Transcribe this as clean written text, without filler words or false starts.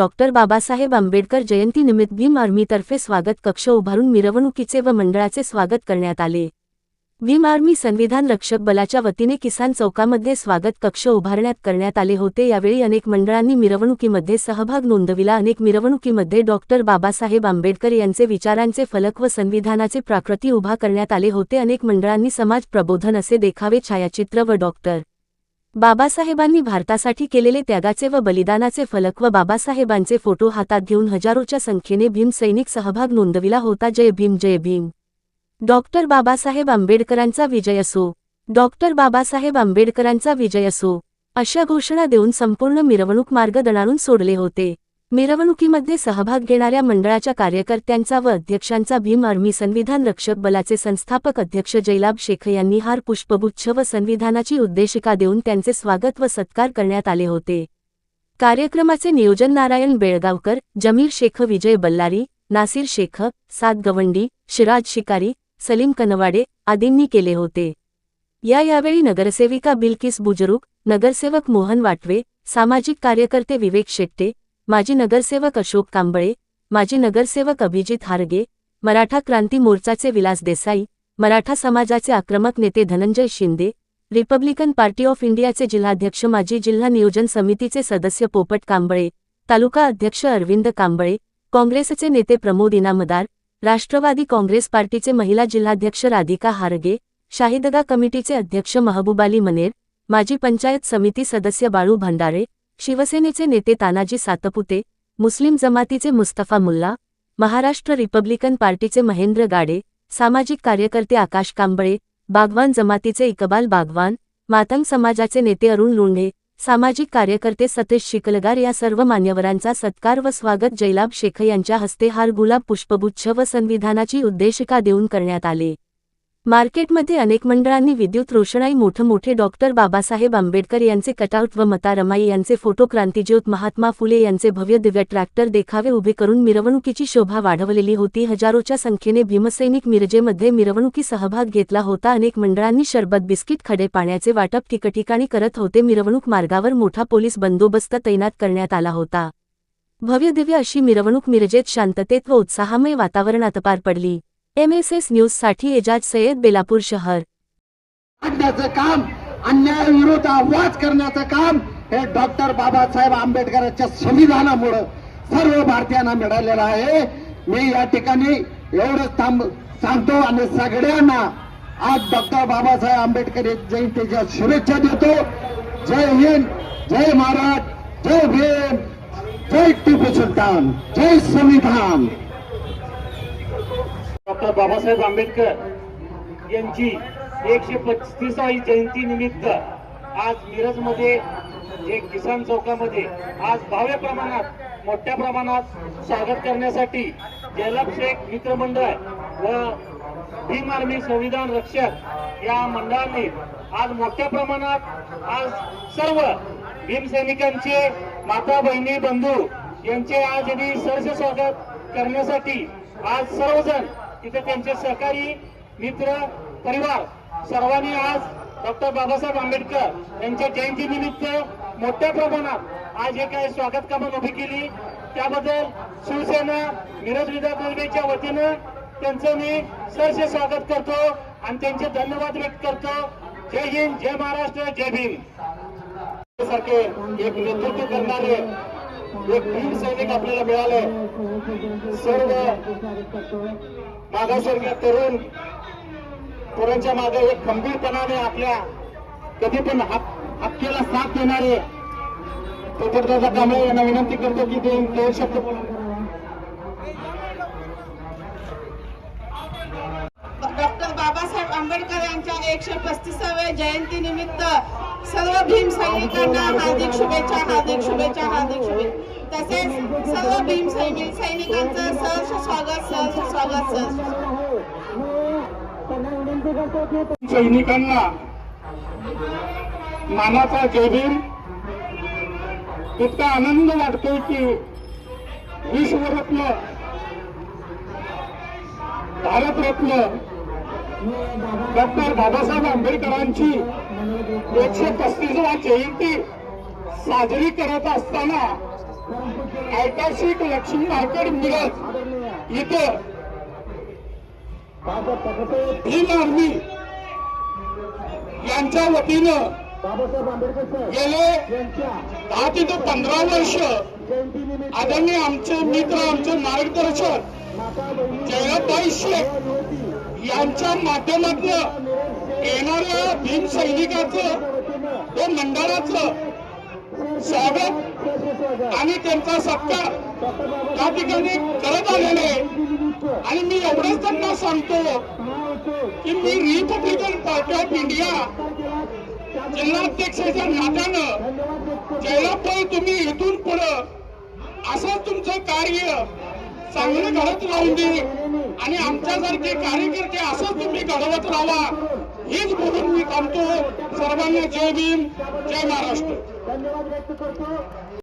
Doctor Babasaheb Ambedkar जयंतीनिमित्त भीम आर्मीतर्फे स्वागत कक्ष उभारून मिरवणुकीचे व मंडळाचे स्वागत करण्यात आले। भीम आर्मी संविधान रक्षक बलाच्या वतीने किसान चौकामध्ये स्वागत कक्ष करण्यात आले होते। यावेळी अनेक मंडळांनी मिरवणुकीमध्ये सहभाग नोंदविला। अनेक मिरवणुकीमध्ये डॉक्टर बाबासाहेब आंबेडकर यांचे विचारांचे फलक व संविधानाचे प्राकृती उभा करण्यात आले होते। अनेक मंडळांनी समाज प्रबोधन असे देखावे, छायाचित्र व डॉक्टर बाबासाहेबांनी भारतासाठी केलेले त्यागाचे व बलिदानाचे फलक व बाबासाहेबांचे फोटो हातात घेऊन हजारोच्या संख्येने भीम सैनिक सहभाग नोंदविला होता। जय भीम, जय भीम। डॉक्टर बाबासाहेब आंबेडकरांचा विजय असो, डॉक्टर बाबासाहेब आंबेडकरांचा विजय असो, अशा घोषणा देऊन संपूर्ण मिरवणूक मार्ग दणाणून सोडले होते। मिरवणुकीमध्ये सहभाग घेणाऱ्या मंडळाच्या कार्यकर्त्यांचा व अध्यक्षांचा भीम आर्मी संविधान रक्षक बलाचे संस्थापक अध्यक्ष जैलाब शेख यांनी हार, पुष्पगुच्छ व संविधानाची उद्देशिका देऊन त्यांचे स्वागत व सत्कार करण्यात आले होते। कार्यक्रमाचे नियोजन नारायण बेळगावकर, जमीर शेख, विजय बल्लारी, नासिर शेख, साद गवंडी, शिराज शिकारी, सलीम कनवाडे आदींनी केले होते। यावेळी नगरसेविका बिल्किस बुजुर्ग, नगरसेवक मोहन वाटवे, सामाजिक कार्यकर्ते विवेक शेट्टे, माजी नगरसेवक अशोक कांबळे, माजी नगरसेवक अभिजित हारगे, मराठा क्रांती मोर्चाचे विलास देसाई, मराठा समाजाचे आक्रमक नेते Dhananjay Shinde, Republican party of इंडियाचे जिल्हाध्यक्ष, माजी जिल्हा नियोजन समितीचे सदस्य पोपट कांबळे, तालुका अध्यक्ष अरविंद कांबळे, काँग्रेसचे नेते प्रमोद इनामदार, राष्ट्रवादी काँग्रेस पार्टीचे महिला जिल्हाध्यक्ष राधिका हारगे, शाहिदगा कमिटीचे अध्यक्ष महबूबाली मनेर, माजी पंचायत समिती सदस्य बाळू भंडारे, शिवसेनेचे नेते तानाजी सातपुते, मुस्लिम जमातीचे मुस्तफा मुल्ला, महाराष्ट्र रिपब्लिकन पार्टीचे महेंद्र गाडे, सामाजिक कार्यकर्ते आकाश कांबळे, बागवान जमातीचे इकबाल बागवान, मातंग समाजाचे नेते अरुण लोंढे, सामाजिक कार्यकर्ते सतीश शिकलगार या सर्व मान्यवरांचा सत्कार व स्वागत जैलाब शेख यांच्या हस्ते हार, गुलाब, पुष्पगुच्छ व संविधानाची उद्देशिका देऊन करण्यात आले। मार्केटमध्ये अनेक मंडळांनी विद्युत रोषणाई, मोठमोठे डॉक्टर बाबासाहेब आंबेडकर यांचे कटआउट व माता रमाई यांचे फोटो, क्रांतिज्योत महात्मा फुले यांचे भव्य दिव्य ट्रॅक्टर देखावे उभे करून मिरवणुकीची शोभा वाढवलेली होती। हजारोच्या संख्येने भीमसैनिक मिरजेमध्ये मिरवणुकी सहभाग घेतला होता। अनेक मंडळांनी शरबत, बिस्किट, खडे पाण्याचे वाटप ठिकठिकाणी करत होते। मिरवणूक मार्गावर मोठा पोलीस बंदोबस्त तैनात करण्यात आला होता। भव्य दिव्य अशी मिरवणूक मिरजेत शांततेत व उत्साहामय वातावरणात पार पडली। MSS न्यूज साठी एजाज सय्यद, बेलापूर शहर। करण्याचं काम, अन्यायाविरोधात आवाज करण्याचं काम हे डॉक्टर बाबासाहेब आंबेडकरांच्या संविधानामुळे सर्व भारतीयांना मिळालेलं आहे। मी या ठिकाणी एवढंच सांगतो आणि सगळ्यांना आज डॉक्टर बाबासाहेब आंबेडकर जयंतीच्या शुभेच्छा देतो। जय हिंद, जय महाराष्ट्र, जय भीम, जय टिपू सुलतान, जय संविधान। डॉक्टर बाबासाहेब आंबेडकर यांची 135वी जयंती निमित्त आज मिरजमध्ये एक किसान चौकामध्ये आज भव्य प्रमाणात, मोठ्या प्रमाणात स्वागत करण्यासाठी जैलाब शेख मित्रमंडळ व भीम आर्मी संविधान रक्षक या मंडळाने आज मोठ्या प्रमाणात आज सर्व भीम सैनिकांचे माता, बहिणी, बंधू यांचे आज यांनी सहर्ष स्वागत करण्यासाठी आज सर्वजण तिथे त्यांचे सहकारी, मित्र, परिवार सर्वांनी आज डॉक्टर बाबासाहेब आंबेडकर यांच्या जयंतीनिमित्त मोठ्या प्रमाणात आज हे काही स्वागत कामं उभी केली। त्याबद्दल शिवसेना मिरज विधानसभेच्या वतीनं त्यांचं मी सहर्ष स्वागत करतो आणि त्यांचे धन्यवाद व्यक्त करतो। जय हिंद, जय महाराष्ट्र, जय भीम। सारखे एक नेतृत्व करणारे एक भीम सैनिक आपल्याला मिळाले। सर्व मागासवर्गीय तरुणांच्या मागे एक खंबीरपणाने आपल्या कधी पण हक्काला साथ देणारे पत्रदादा कांबळे यांना विनंती करतो की ते 2 शब्द बोला। डॉक्टर बाबासाहेब आंबेडकर यांच्या 135व्या जयंती निमित्त सर्व भीम सैनिकांना हार्दिक शुभेच्छा, हार्दिक शुभेच्छा, हार्दिक शुभेच्छा। तसेच सर्व भीम सैनिकांचं सहर्ष स्वागत, सहर्ष स्वागत। सैनिकांना मानाचा जय भीम। इतका आनंद वाटतोय की विश्वरत्न, भारतरत्न डॉक्टर बाबासाहेब आंबेडकरांची 135वी जयंती साजरी करत असताना ऐतिहासिक लक्ष्मी मार्केट मिरज इथं भीम आर्मी यांच्या वतीनं गेले 10 ते 15 वर्ष आदरणीय आमचे मित्र आमचे मार्गदर्शक जयराबाई शेख यांच्या माध्यमातून येणाऱ्या भीम सैनिकाचं व मंडळाचं स्वागत आणि त्यांचा सत्कार त्या ठिकाणी करत आलेले आणि मी एवढंच त्यांना सांगतो की मी रिपब्लिकन पार्टी ऑफ इंडिया जिल्हाध्यक्षाच्या नात्यानं जयराबाई तुम्ही इथून पुढं असंच तुमचं कार्य चांगलं घडत राहून दे आणि आमच्यासारखे कार्यकर्ते असंच तुम्ही घडवत राहा हेच बोलून मी थांबतो. सर्वांना जय भीम जय महाराष्ट्र. धन्यवाद व्यक्त करतो.